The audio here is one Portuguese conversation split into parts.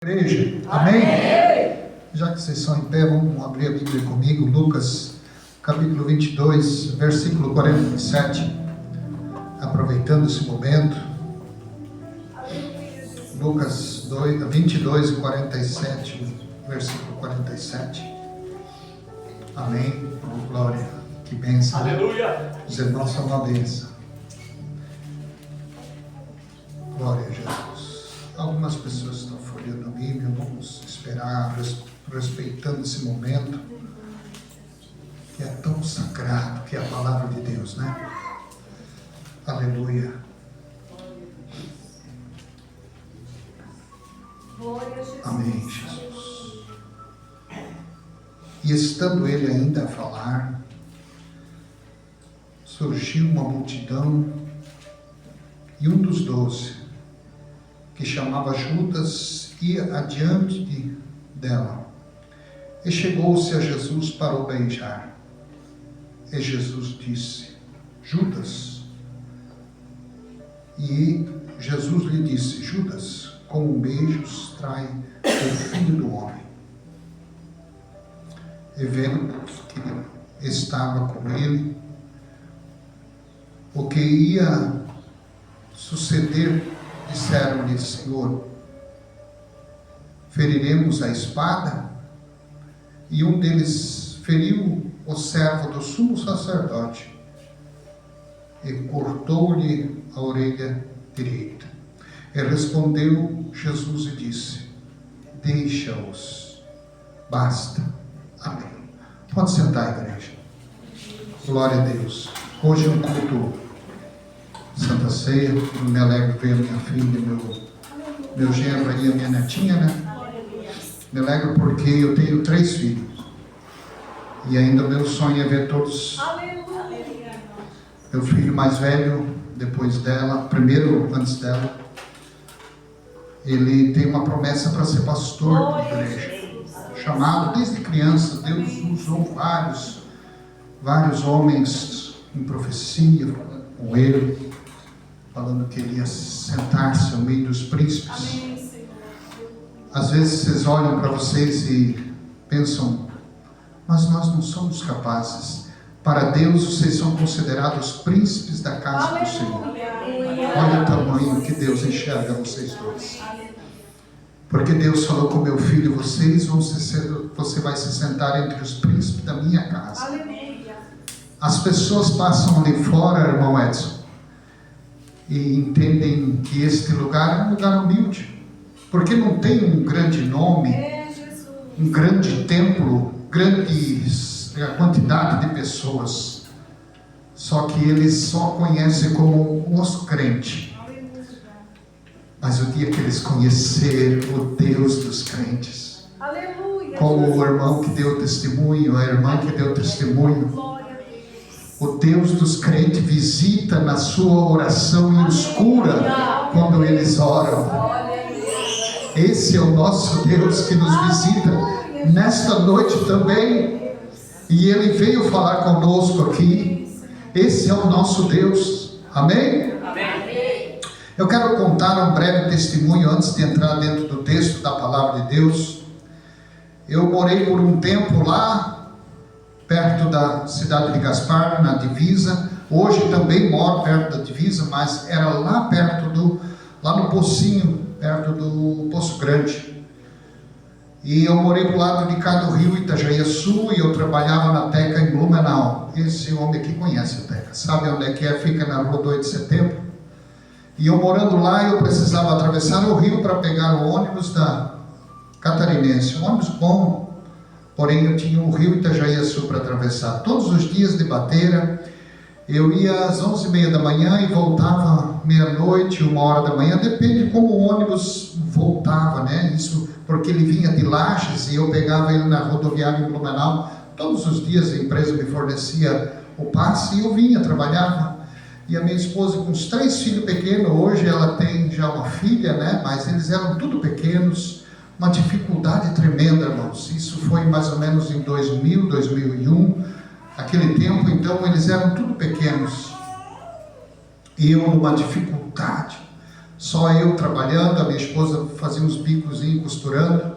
igreja? Amém? Já que vocês são em pé, vamos abrir a Bíblia comigo, Lucas, capítulo 22, versículo 47. Aproveitando esse momento, Lucas 22 e 47, versículo 47. Amém? Oh, glória, que bênção. Aleluia. Os irmãos são uma bênção. Glória a Jesus. Algumas pessoas estão folheando a Bíblia, vamos esperar, respeitando esse momento, que é tão sagrado, que é a palavra de Deus, né? Aleluia. Amém, Jesus. E estando ele ainda a falar, surgiu uma multidão, e um dos 12, que chamava Judas, ia adiante dela, e chegou-se a Jesus para o beijar. E Jesus disse: Judas. E Jesus lhe disse: Judas, com beijos trai o Filho do Homem. E vendo que estava com ele o que ia suceder, disseram-lhe: Senhor, feriremos a espada? E um deles feriu o servo do sumo sacerdote e cortou-lhe a orelha direita. E respondeu Jesus e disse: Deixa-os, basta. Amém. Pode sentar, igreja. Glória a Deus. Hoje é um culto Santa Ceia. Eu me alegro ver a minha filha, meu genro e a minha netinha, né? Me alegro porque eu tenho 3 filhos. E ainda o meu sonho é ver todos. Meu filho mais velho, depois dela, primeiro antes dela, ele tem uma promessa para ser pastor da igreja. Chamado desde criança, Deus usou vários homens em profecia com ele, falando que ele ia sentar-se ao meio dos príncipes. Às vezes vocês olham para vocês e pensam: mas nós não somos capazes. Para Deus vocês são considerados príncipes da casa do Senhor. Olha o tamanho que Deus enxerga vocês dois. Porque Deus falou com meu filho: você vai se sentar entre os príncipes da minha casa. As pessoas passam ali fora, irmão Edson, e entendem que este lugar é um lugar humilde, porque não tem um grande nome, um grande templo, a quantidade de pessoas. Só que eles só conhecem como os crentes. Mas o dia que eles conheceram o Deus dos crentes, como o irmão que deu testemunho, a irmã que deu testemunho, o Deus dos crentes visita na sua oração e os cura quando eles oram. Esse é o nosso Deus que nos visita nesta noite também. E Ele veio falar conosco aqui. Esse é o nosso Deus. Amém? Amém. Eu quero contar um breve testemunho antes de entrar dentro do texto da palavra de Deus. Eu morei por um tempo lá perto da cidade de Gaspar, na divisa. Hoje também moro perto da divisa, mas era lá perto lá no Pocinho, perto do Poço Grande. E eu morei do lado de cá do rio Itajaí-Sul, e eu trabalhava na Teca em Blumenau. Esse homem aqui conhece a Teca, sabe onde é que é? Fica na rua 2 de setembro. E eu morando lá, eu precisava atravessar o rio para pegar o ônibus da Catarinense. Um ônibus bom, porém eu tinha o rio Itajaí-Sul para atravessar. Todos os dias de bateira, eu ia às 11h30 da manhã e voltava meia-noite, 1h da manhã, depende de como o ônibus voltava, né? Isso porque ele vinha de Lages e eu pegava ele na rodoviária em Blumenau. Todos os dias a empresa me fornecia o passe e eu vinha, trabalhava. E a minha esposa com os 3 filhos pequenos, hoje ela tem já uma filha, né? Mas eles eram tudo pequenos, uma dificuldade tremenda, irmãos. Isso foi mais ou menos em 2000, 2001, aquele tempo. Então eles eram tudo pequenos. E eu numa dificuldade, só eu trabalhando, a minha esposa fazia uns bicozinhos costurando,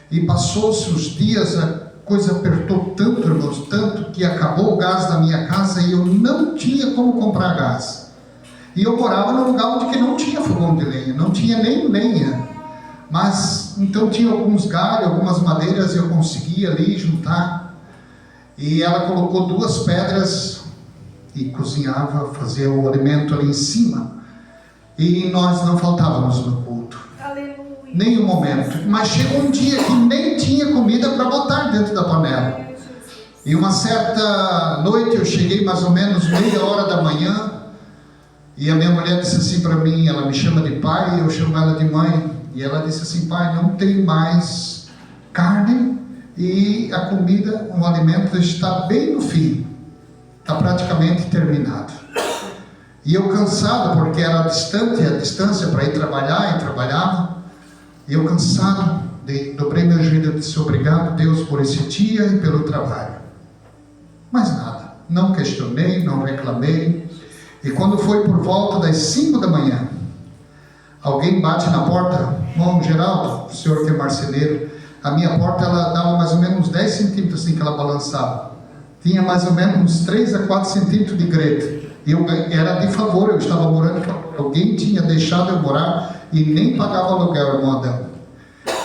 e passou-se os dias, a coisa apertou tanto, irmãos, tanto que acabou o gás da minha casa e eu não tinha como comprar gás. E eu morava num lugar onde que não tinha fogão de lenha, não tinha nem lenha, mas então tinha alguns galhos, algumas madeiras, eu conseguia ali juntar, e ela colocou 2 pedras e cozinhava, fazia o alimento ali em cima, e nós não faltávamos no culto, nem um momento. Mas chegou um dia que nem tinha comida para botar dentro da panela, e uma certa noite eu cheguei mais ou menos 6h da manhã, e a minha mulher disse assim para mim, ela me chama de pai e eu chamo ela de mãe, e ela disse assim: pai, não tem mais carne e a comida, o alimento está bem no fim, está praticamente terminado. E eu cansado, porque era distante, a distância para ir trabalhar, e trabalhava, e eu cansado, dobrei meu joelho e disse: obrigado, Deus, por esse dia e pelo trabalho. Mas nada, não questionei, não reclamei. E quando foi por volta das 5 da manhã, alguém bate na porta. Irmão Geraldo, o senhor que é marceneiro, a minha porta ela dava mais ou menos uns 10 centímetros assim que ela balançava. Tinha mais ou menos uns 3 a 4 centímetros de greta. E eu era de favor, eu estava morando de favor. Alguém tinha deixado eu morar e nem pagava aluguel, irmão Adão.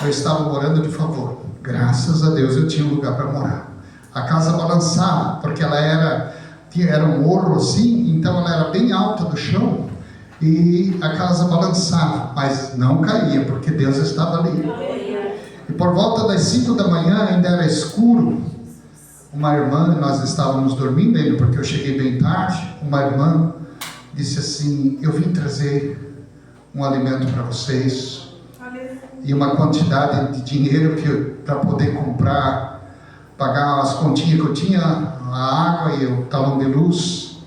Eu estava morando de favor. Graças a Deus eu tinha um lugar para morar. A casa balançava, porque ela era um morro assim, então ela era bem alta do chão, e a casa balançava, mas não caía, porque Deus estava ali. E por volta das 5 da manhã, ainda era escuro, uma irmã, nós estávamos dormindo ainda, porque eu cheguei bem tarde, uma irmã disse assim: eu vim trazer um alimento para vocês, e uma quantidade de dinheiro para poder comprar, pagar as continhas que eu tinha, a água e o talão de luz,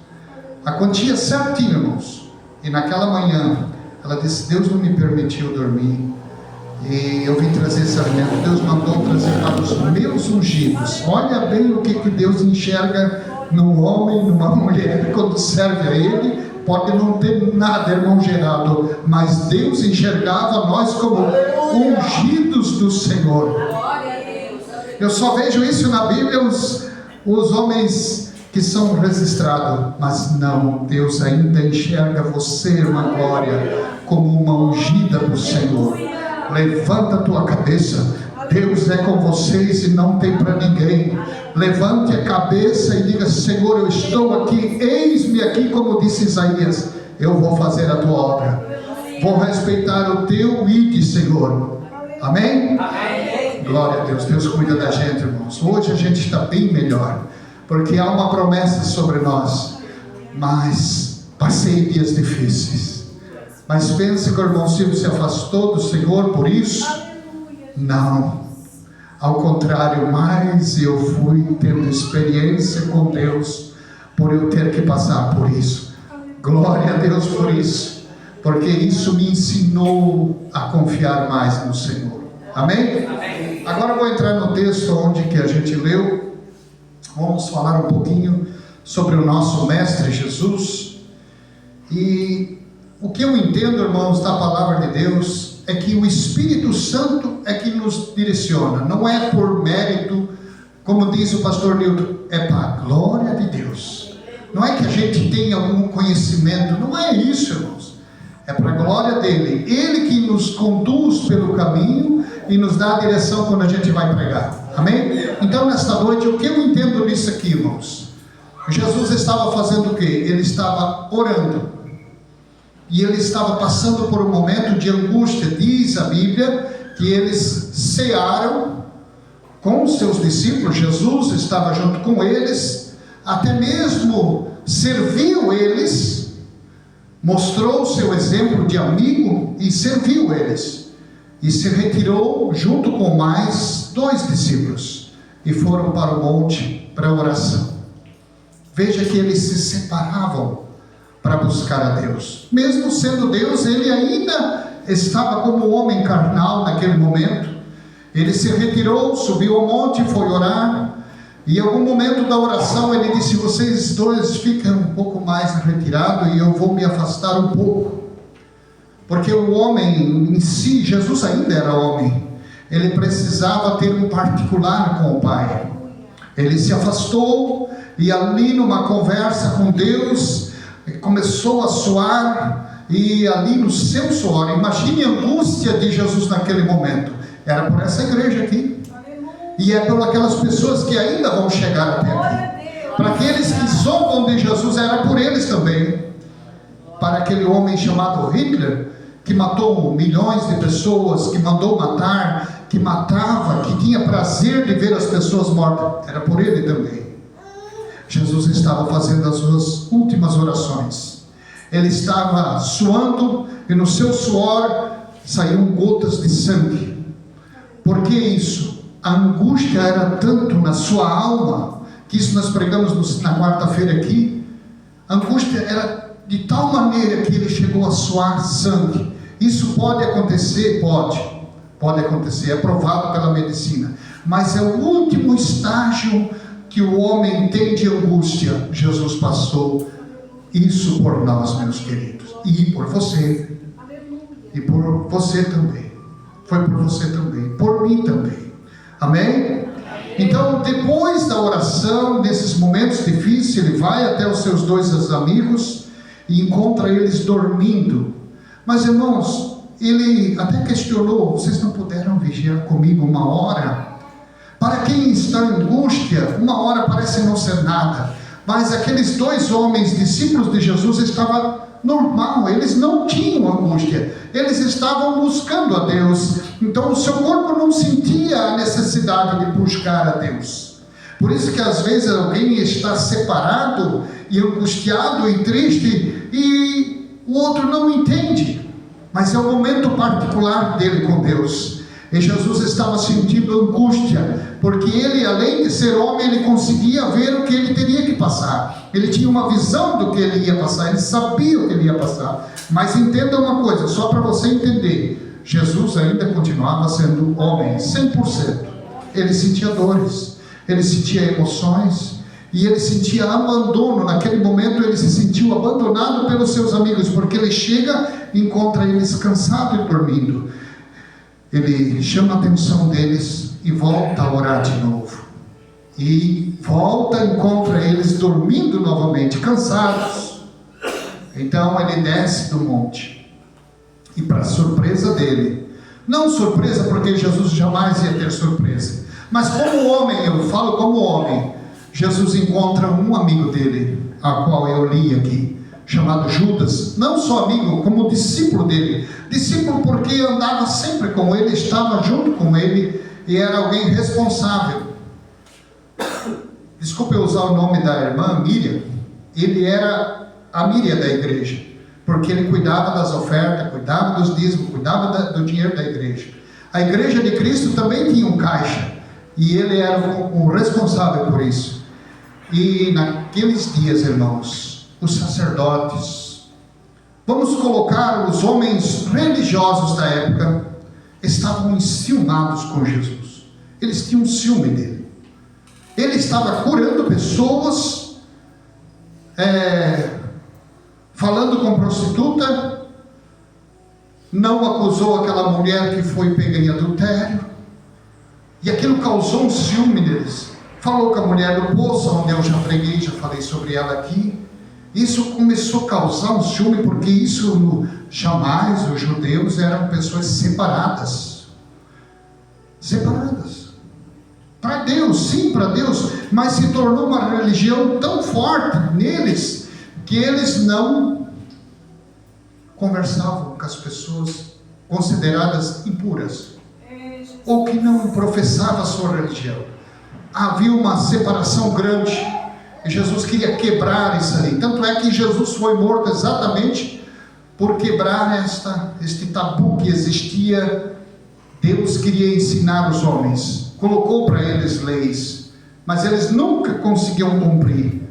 a quantia certinha, irmãos. E naquela manhã, ela disse: Deus não me permitiu dormir, e eu vim trazer esse alimento. Deus mandou trazer para os meus ungidos. Olha bem o que Deus enxerga num homem, numa mulher, quando serve a Ele. Pode não ter nada, irmão Geraldo, mas Deus enxergava nós como ungidos do Senhor. Eu só vejo isso na Bíblia, os homens que são registrados, mas não, Deus ainda enxerga você, irmã Glória, como uma ungida do Senhor. Levanta a tua cabeça, Deus é com vocês e não tem para ninguém. Levante a cabeça e diga: Senhor, eu estou aqui, eis-me aqui, como disse Isaías, eu vou fazer a tua obra, vou respeitar o teu ide, Senhor. Amém? Amém. Glória a Deus. Deus cuida da gente, irmãos. Hoje a gente está bem melhor, porque há uma promessa sobre nós. Mas passei dias difíceis. Mas pense que o irmão Silvio se afastou do Senhor por isso? Não. Ao contrário, mais eu fui tendo experiência com Deus por eu ter que passar por isso. Glória a Deus por isso, porque isso me ensinou a confiar mais no Senhor. Amém? Amém. Agora eu vou entrar no texto onde que a gente leu. Vamos falar um pouquinho sobre o nosso Mestre Jesus. E o que eu entendo, irmãos, da palavra de Deus é que o Espírito Santo é que nos direciona. Não é por mérito, como diz o pastor Nilton, é para a glória de Deus. Não é que a gente tenha algum conhecimento, não é isso, irmãos. É para a glória dele. Ele que nos conduz pelo caminho e nos dá a direção quando a gente vai pregar. Amém? Então, nesta noite, o que eu entendo nisso aqui, irmãos? Jesus estava fazendo o quê? Ele estava orando. E ele estava passando por um momento de angústia. Diz a Bíblia que eles cearam com os seus discípulos. Jesus estava junto com eles, até mesmo serviu eles, mostrou o seu exemplo de amigo e serviu eles. E se retirou junto com mais 2 discípulos e foram para o monte para a oração. Veja que eles se separavam para buscar a Deus. Mesmo sendo Deus, ele ainda estava como homem carnal naquele momento. Ele se retirou, subiu ao monte, foi orar. E em algum momento da oração ele disse: vocês 2 fiquem um pouco mais retirados e eu vou me afastar um pouco, Porque o homem em si, Jesus ainda era homem, ele precisava ter um particular com o Pai. Ele se afastou e ali numa conversa com Deus, começou a suar, e ali no seu suor, imagine a angústia de Jesus naquele momento. Era por essa igreja aqui, e é por aquelas pessoas que ainda vão chegar até aqui. Para aqueles que zombam de Jesus, era por eles também. Para aquele homem chamado Hitler, que matou milhões de pessoas, que mandou matar, que matava, que tinha prazer de ver as pessoas mortas, era por ele também. Jesus estava fazendo as suas últimas orações. Ele estava suando, e no seu suor saíam gotas de sangue. Por que isso? A angústia era tanto na sua alma, que isso nós pregamos na quarta-feira aqui. A angústia era de tal maneira que ele chegou a suar sangue. Isso pode acontecer? Pode acontecer, é provado pela medicina. Mas é o último estágio que o homem tem de angústia. Jesus passou isso por nós, meus queridos, e por você, e por você também. Foi por você também, por mim também. Amém? Então, depois da oração, nesses momentos difíceis, ele vai até os seus dois amigos e encontra eles dormindo. Mas, irmãos, ele até questionou: vocês não puderam vigiar comigo 1 hora? Para quem está em angústia, 1 hora parece não ser nada. Mas aqueles 2 homens, discípulos de Jesus, estavam normal, eles não tinham angústia, eles estavam buscando a Deus. Então o seu corpo não sentia a necessidade de buscar a Deus. Por isso que às vezes alguém está separado e angustiado e triste, e o outro não entende, mas é o momento particular dele com Deus. E Jesus estava sentindo angústia, porque ele, além de ser homem, ele conseguia ver o que ele teria que passar. Ele tinha uma visão do que ele ia passar, ele sabia o que ele ia passar. Mas entenda uma coisa, só para você entender: Jesus ainda continuava sendo homem, 100%. Ele sentia dores, ele sentia emoções, e ele sentia abandono. Naquele momento ele se sentiu abandonado pelos seus amigos, porque ele chega e encontra eles cansados e dormindo. Ele chama a atenção deles e volta a orar de novo. E volta, encontra eles dormindo novamente, cansados. Então ele desce do monte. E para surpresa dele, não surpresa porque Jesus jamais ia ter surpresa, mas como homem, eu falo como homem, Jesus encontra um amigo dele, a qual eu li aqui, chamado Judas. Não só amigo, como discípulo dele. Discípulo porque andava sempre com ele, estava junto com ele, e era alguém responsável. Desculpe eu usar o nome da irmã Miriam. Ele era a Miriam da igreja, porque ele cuidava das ofertas, cuidava dos dízimos, cuidava do dinheiro da igreja. A igreja de Cristo também tinha um caixa, e ele era o responsável por isso. E naqueles dias, irmãos, os sacerdotes, vamos colocar os homens religiosos da época, estavam enciumados com Jesus. Eles tinham ciúme dele. Ele estava curando pessoas, falando com prostituta, não acusou aquela mulher que foi pega em adultério, e aquilo causou um ciúme deles. Falou com a mulher do poço, onde eu já preguei, já falei sobre ela aqui. Isso começou a causar um ciúme, porque isso jamais os judeus eram pessoas separadas. Para Deus, sim, para Deus, mas se tornou uma religião tão forte neles, que eles não conversavam com as pessoas consideradas impuras, ou que não professavam a sua religião. Havia uma separação grande, e Jesus queria quebrar isso ali. Tanto é que Jesus foi morto exatamente por quebrar este tabu que existia. Deus queria ensinar os homens, colocou para eles leis, mas eles nunca conseguiam cumprir.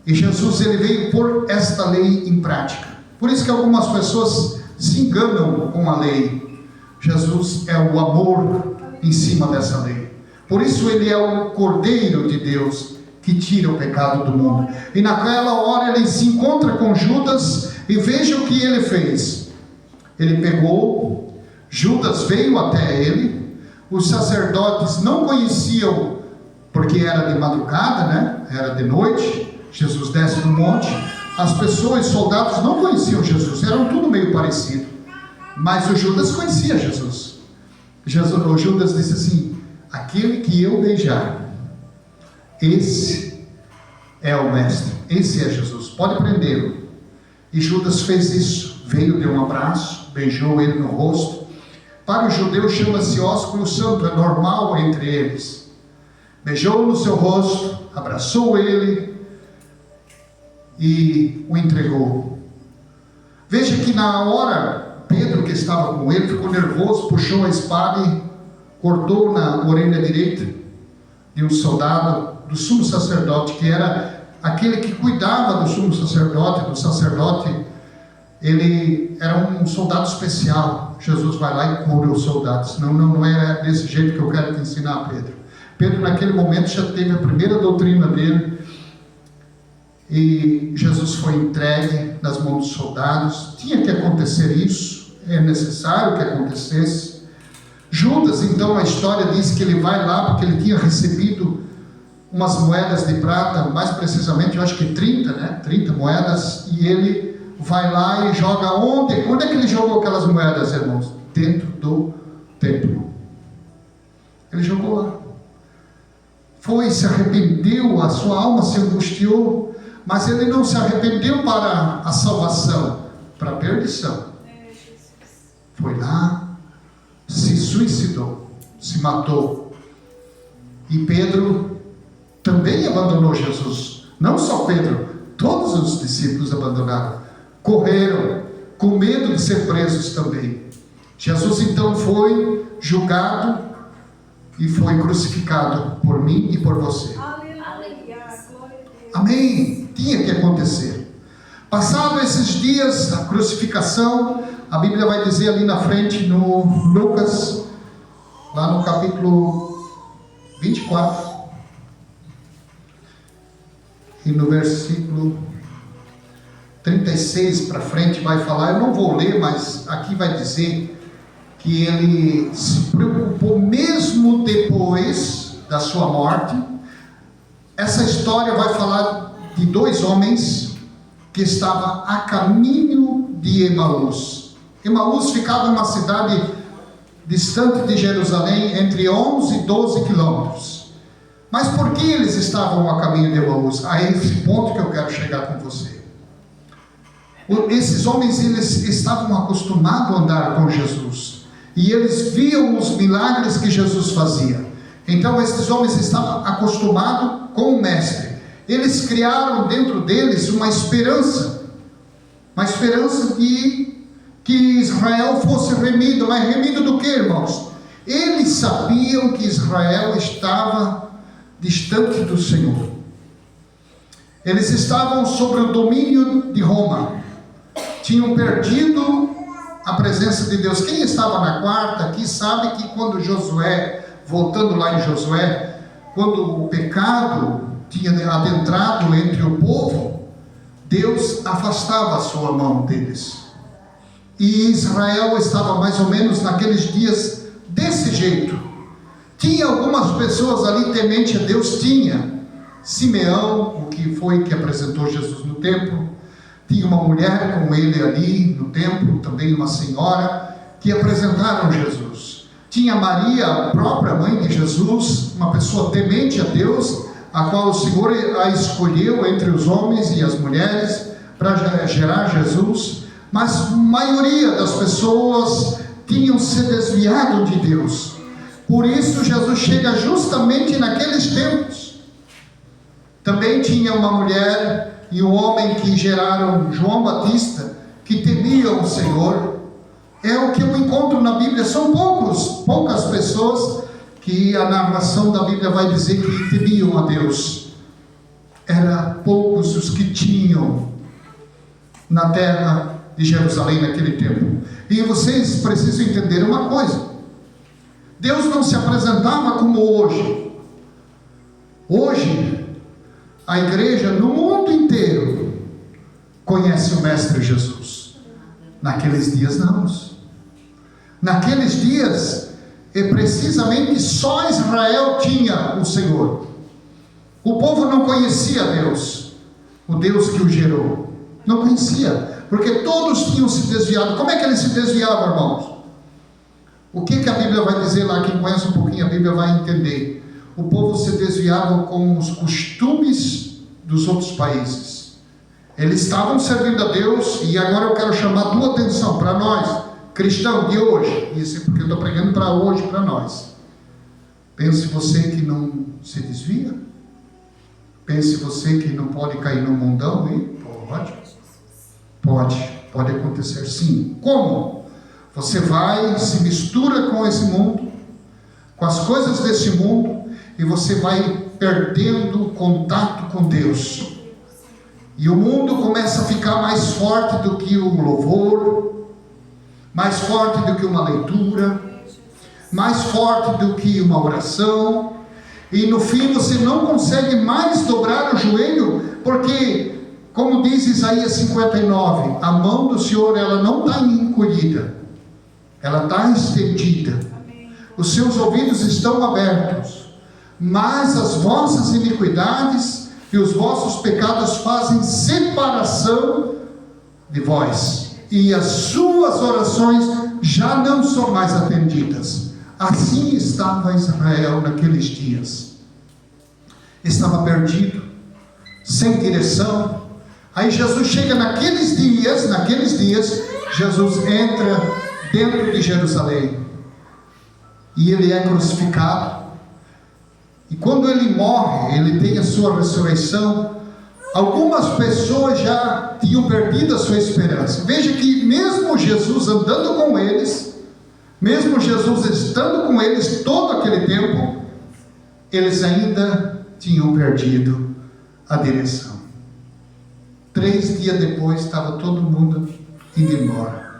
E Jesus, ele veio pôr esta lei em prática. Por isso que algumas pessoas se enganam com a lei. Jesus é o amor em cima dessa lei. Por isso ele é o Cordeiro de Deus que tira o pecado do mundo. E naquela hora ele se encontra com Judas, e veja o que ele fez. Ele pegou, Judas veio até ele, os sacerdotes não conheciam, porque era de madrugada, né? Era de noite, Jesus desce do monte, as pessoas, soldados não conheciam Jesus, eram tudo meio parecido, mas o Judas conhecia Jesus. O Judas disse assim: aquele que eu beijar, esse é o mestre, esse é Jesus, pode prendê-lo. E Judas fez isso, veio, deu um abraço, beijou ele no rosto. Para os judeus chama-se ósculo santo, é normal entre eles. Beijou no seu rosto, abraçou ele e o entregou. Veja que na hora, Pedro, que estava com ele, ficou nervoso, puxou a espada e cortou na orelha direita de um soldado do sumo sacerdote, que era aquele que cuidava do sumo sacerdote, do sacerdote. Ele era um soldado especial. Jesus vai lá e cura os soldados. Não é desse jeito que eu quero te ensinar, Pedro. Pedro naquele momento já teve a primeira doutrina dele, e Jesus foi entregue nas mãos dos soldados. Tinha que acontecer isso, é necessário que acontecesse. Judas, então, a história diz que ele vai lá porque ele tinha recebido umas moedas de prata, mais precisamente eu acho que 30, né? 30 moedas, e ele vai lá e joga onde é que ele jogou aquelas moedas, irmãos? Dentro do templo. Ele jogou lá. Foi, se arrependeu, a sua alma se angustiou, mas ele não se arrependeu para a salvação, para a perdição. Foi lá, se suicidou, se matou. E Pedro também abandonou Jesus. Não só Pedro, todos os discípulos abandonaram, correram, com medo de ser presos também. Jesus então foi julgado e foi crucificado por mim e por você. Amém. Tinha que acontecer. Passado esses dias da crucificação, a Bíblia vai dizer ali na frente, no Lucas, lá no capítulo 24, e no versículo 36 para frente vai falar, eu não vou ler, mas aqui vai dizer que ele se preocupou mesmo depois da sua morte. Essa história vai falar de dois homens que estavam a caminho de Emaús. Emaús ficava em uma cidade distante de Jerusalém, entre 11 e 12 quilômetros. Mas por que eles estavam a caminho de Emaús? A esse ponto que eu quero chegar com você. Esses homens, eles estavam acostumados a andar com Jesus, e eles viam os milagres que Jesus fazia. Então esses homens estavam acostumados com o mestre. Eles criaram dentro deles uma esperança de que Israel fosse remido. Mas remido do que, irmãos? Eles sabiam que Israel estava distante do Senhor. Eles estavam sob o domínio de Roma, tinham perdido a presença de Deus. Quem estava na quarta aqui sabe que quando Josué, voltando lá em Josué, quando o pecado tinha adentrado entre o povo, Deus afastava a sua mão deles, e Israel estava mais ou menos naqueles dias desse jeito. Tinha algumas pessoas ali temente a Deus, tinha Simeão, o que foi que apresentou Jesus no templo, tinha uma mulher com ele ali no templo, também uma senhora, que apresentaram Jesus. Tinha Maria, a própria mãe de Jesus, uma pessoa temente a Deus, a qual o Senhor a escolheu entre os homens e as mulheres para gerar Jesus. Mas a maioria das pessoas tinham se desviado de Deus. Por isso Jesus chega justamente naqueles tempos. Também tinha uma mulher e um homem que geraram João Batista, que temiam o Senhor. É o que eu encontro na Bíblia. São poucas pessoas que a narração da Bíblia vai dizer que temiam a Deus. Era poucos os que tinham na terra de Jerusalém naquele tempo. E vocês precisam entender uma coisa: Deus não se apresentava como hoje. Hoje a igreja no mundo inteiro conhece o Mestre Jesus. Naqueles dias não. Naqueles dias, precisamente só Israel tinha o Senhor. O povo não conhecia Deus, o Deus que o gerou. Não conhecia, porque todos tinham se desviado. Como é que eles se desviavam, irmãos? O que a Bíblia vai dizer lá? Quem conhece um pouquinho a Bíblia vai entender. O povo se desviava com os costumes dos outros países. Eles estavam servindo a Deus, e agora eu quero chamar a tua atenção para nós, cristão de hoje. Isso é porque eu estou pregando para hoje, para nós. Pense você que não se desvia. Pense você que não pode cair no mundão, hein? Pode acontecer sim. Como? Você vai, se mistura com esse mundo, com as coisas desse mundo, e você vai perdendo contato com Deus. E o mundo começa a ficar mais forte do que o louvor, mais forte do que uma leitura, mais forte do que uma oração, e no fim você não consegue mais dobrar o joelho, porque, como diz Isaías 59, a mão do Senhor, ela não está encolhida, ela está estendida. Os seus ouvidos estão abertos, mas as vossas iniquidades e os vossos pecados fazem separação de vós, e as suas orações já não são mais atendidas. Assim estava Israel naqueles dias. Estava perdido, sem direção. Aí Jesus chega naqueles dias, Jesus entra dentro de Jerusalém, e ele é crucificado. E quando ele morre, ele tem a sua ressurreição. Algumas pessoas já tinham perdido a sua esperança. Veja que mesmo Jesus andando com eles, mesmo Jesus estando com eles todo aquele tempo, eles ainda tinham perdido a direção. 3 dias depois, estava todo mundo indo embora.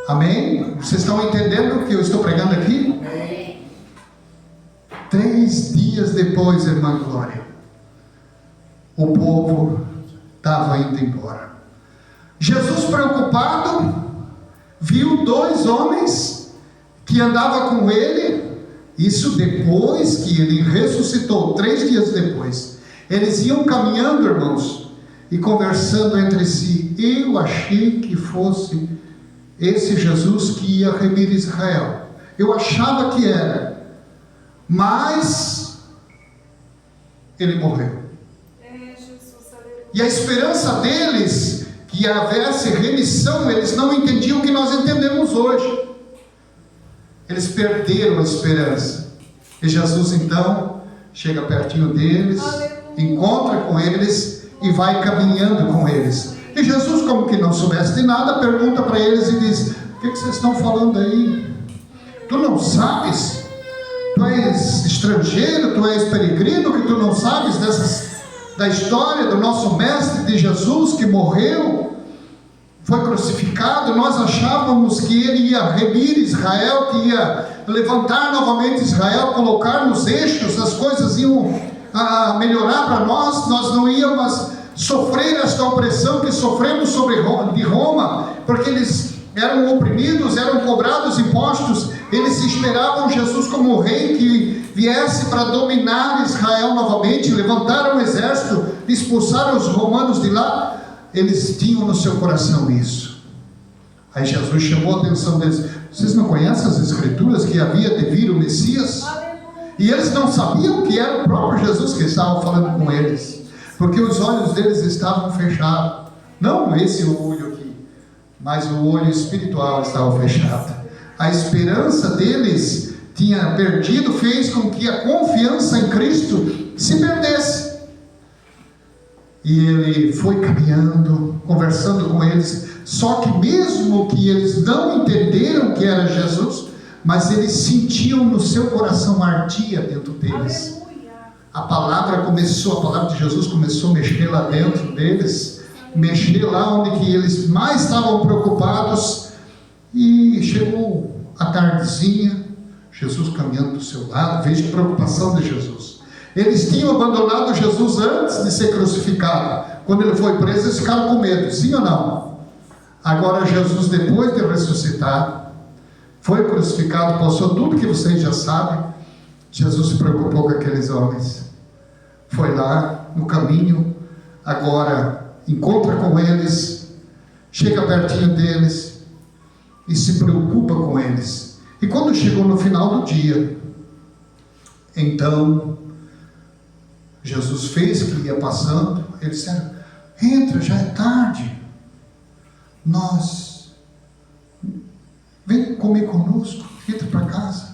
Amém? Vocês estão entendendo o que eu estou pregando aqui? Amém. 3 dias depois, irmã Glória, o povo estava indo embora. Jesus, preocupado, viu 2 homens que andavam com ele. Isso depois que ele ressuscitou, 3 dias depois. Eles iam caminhando, irmãos, e conversando entre si. Eu achei que fosse esse Jesus que ia remir Israel. Eu achava que era, mas ele morreu. E a esperança deles, que houvesse remissão, eles não entendiam o que nós entendemos hoje. Eles perderam a esperança. E Jesus então chega pertinho deles, encontra com eles e vai caminhando com eles. E Jesus, como que não soubesse de nada, pergunta para eles e diz: o que vocês estão falando aí? Tu não sabes? Tu és estrangeiro, tu és peregrino, que tu não sabes da história do nosso mestre de Jesus, que morreu, foi crucificado. Nós achávamos que ele ia remir Israel, que ia levantar novamente Israel, colocar nos eixos, as coisas iam melhorar para nós. Nós não íamos sofrer esta opressão que sofremos de Roma, porque eles eram oprimidos, eram cobrados impostos. Eles esperavam Jesus como o rei que viesse para dominar Israel novamente, levantar um exército, expulsar os romanos de lá. Eles tinham no seu coração isso. Aí Jesus chamou a atenção deles: vocês não conhecem as escrituras que havia de vir o Messias? E eles não sabiam que era o próprio Jesus que estava falando com eles, porque os olhos deles estavam fechados. Não esse olho aqui, mas o olho espiritual estava fechado. A esperança deles tinha perdido, fez com que a confiança em Cristo se perdesse. E ele foi caminhando, conversando com eles. Só que mesmo que eles não entenderam que era Jesus, mas eles sentiam no seu coração, ardia dentro deles. Aleluia. A palavra de Jesus começou a mexer lá dentro deles, mexer lá onde que eles mais estavam preocupados. E chegou a tardezinha, Jesus caminhando do seu lado. Veja a preocupação de Jesus. Eles tinham abandonado Jesus antes de ser crucificado. Quando ele foi preso, eles ficaram com medo, sim ou não? Agora Jesus, depois de ressuscitar, foi crucificado, passou tudo que vocês já sabem. Jesus se preocupou com aqueles homens. Foi lá no caminho, agora encontra com eles, chega pertinho deles e se preocupa com eles. E quando chegou no final do dia, então Jesus fez que ia passando. Eles disseram: entra, já é tarde. Vem comer conosco, entra para casa.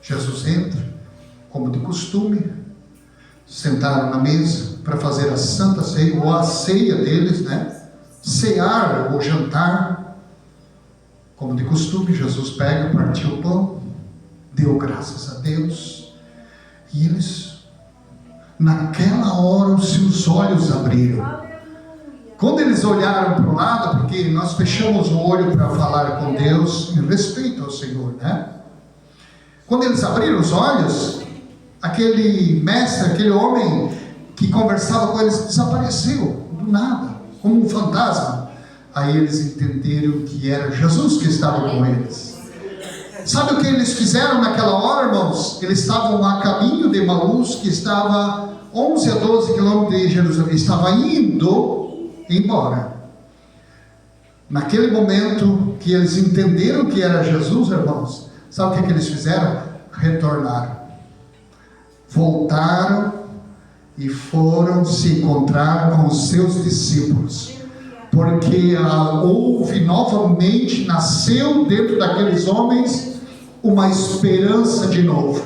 Jesus entra, como de costume. Sentaram na mesa para fazer a santa ceia, ou a ceia deles, né? Cear ou jantar. Como de costume, Jesus pega, partiu o pão, deu graças a Deus, e eles, naquela hora, os seus olhos abriram. Quando eles olharam para o lado, porque nós fechamos o olho para falar com Deus em respeito ao Senhor, né? Quando eles abriram os olhos, aquele mestre, aquele homem que conversava com eles, desapareceu do nada, como um fantasma. Aí eles entenderam que era Jesus que estava com eles. Sabe o que eles fizeram naquela hora, irmãos? Eles estavam a caminho de Emaús, que estava 11 a 12 quilômetros de Jerusalém. Estava indo embora. Naquele momento que eles entenderam que era Jesus, irmãos, sabe o que eles fizeram? Retornaram. Voltaram e foram se encontrar com os seus discípulos. Porque houve novamente, nasceu dentro daqueles homens uma esperança de novo.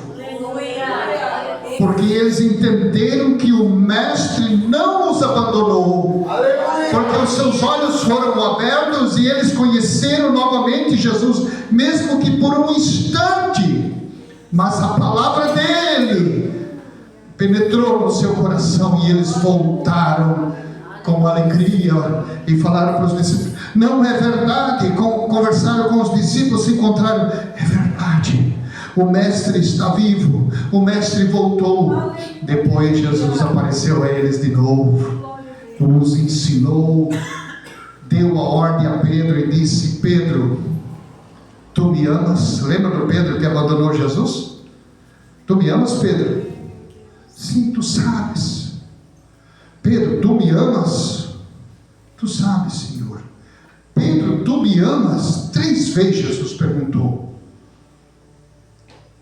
Porque eles entenderam que o Mestre não os abandonou. Porque os seus olhos foram abertos e eles conheceram novamente Jesus, mesmo que por um instante. Mas a palavra dele penetrou no seu coração e eles voltaram com alegria e falaram para os discípulos: não é verdade? Conversaram com os discípulos, se encontraram: é verdade, o Mestre está vivo, o Mestre voltou. Depois Jesus apareceu a eles de novo, os ensinou, deu a ordem a Pedro e disse: Pedro, tu me amas? Lembra do Pedro que abandonou Jesus? Tu me amas, Pedro? Sim, tu sabes. Pedro, tu me amas? Tu sabes, Senhor. Pedro, tu me amas? 3 vezes Jesus perguntou.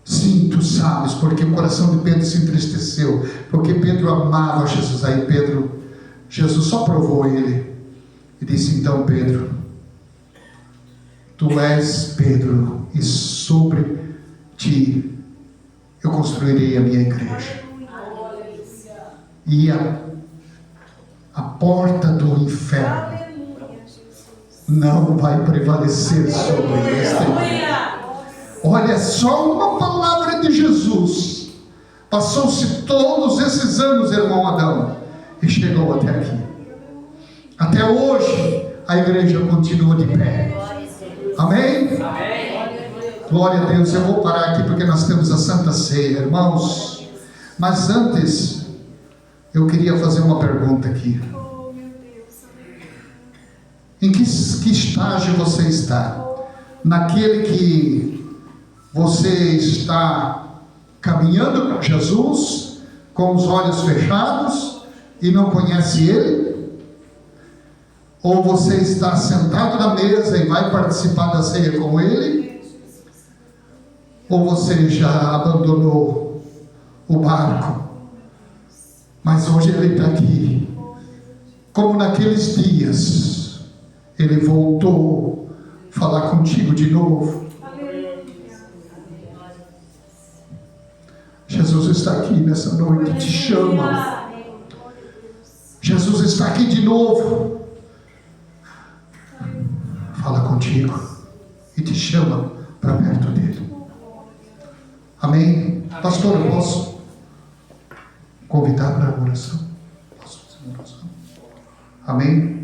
Sim, tu sabes, porque o coração de Pedro se entristeceu, porque Pedro amava Jesus. Aí Jesus só provou ele e disse: então, Pedro, tu és Pedro, e sobre ti eu construirei a minha igreja. E a porta do inferno não vai prevalecer sobre esta igreja. Olha, só uma palavra de Jesus. Passou-se todos esses anos, irmão Adão, e chegou até aqui. Até hoje a igreja continua de pé. Amém? Glória a Deus. Eu vou parar aqui porque nós temos a Santa Ceia, irmãos. Mas antes, eu queria fazer uma pergunta aqui. Em que estágio você está? Naquele que você está caminhando com Jesus, com os olhos fechados e não conhece Ele? Ou você está sentado na mesa e vai participar da ceia com Ele? Ou você já abandonou o barco, mas hoje Ele está aqui, como naqueles dias, Ele voltou a falar contigo de novo. Jesus está aqui nessa noite, te chama. Jesus está aqui de novo, fala contigo e te chama para perto dele. Amém? Pastor, eu posso convidar para a oração? Posso fazer uma oração? Amém?